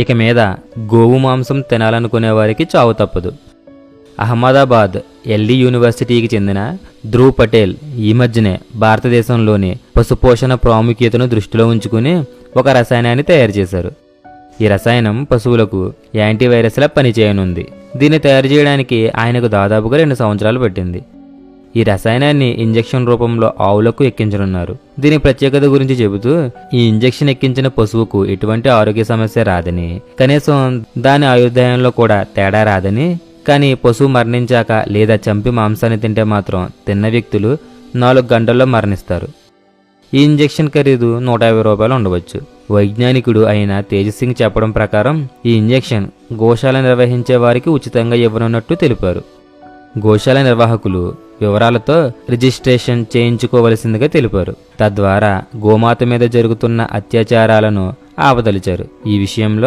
ఇక మీద గోవు మాంసం తినాలనుకునే వారికి చావు తప్పదు. అహ్మదాబాద్ ఎల్డీ యూనివర్సిటీకి చెందిన ధ్రువ్ పటేల్ ఈ మధ్యనే భారతదేశంలోని పశుపోషణ ప్రాముఖ్యతను దృష్టిలో ఉంచుకుని ఒక రసాయనాన్ని తయారు చేశారు. ఈ రసాయనం పశువులకు యాంటీవైరస్లా పనిచేయనుంది. దీన్ని తయారు చేయడానికి ఆయనకు దాదాపుగా 2 సంవత్సరాలు పట్టింది. ఈ రసాయనాన్ని ఇంజెక్షన్ రూపంలో ఆవులకు ఎక్కించనున్నారు. దీని ప్రత్యేకత గురించి చెబుతూ, ఈ ఇంజెక్షన్ ఎక్కించిన పశువుకు ఎటువంటి ఆరోగ్య సమస్య రాదని, కనీసం దాని ఆయుర్దాయంలో కూడా తేడా రాదని, కానీ పశువు మరణించాక లేదా చంపి మాంసాన్ని తింటే మాత్రం తిన్న వ్యక్తులు 4 గంటల్లో మరణిస్తారు. ఈ ఇంజెక్షన్ ఖరీదు 150 రూపాయలు ఉండవచ్చు. వైజ్ఞానికుడు అయిన తేజసింగ్ చెప్పడం ప్రకారం ఈ ఇంజెక్షన్ గోశాల నిర్వహించే వారికి ఉచితంగా ఇవ్వనున్నట్టు తెలిపారు. గోశాల నిర్వాహకులు వివరాలతో రిజిస్ట్రేషన్ చేయించుకోవలసిందిగా తెలిపారు. తద్వారా గోమాత మీద జరుగుతున్న అత్యాచారాలను ఆపదలిచారు. ఈ విషయంలో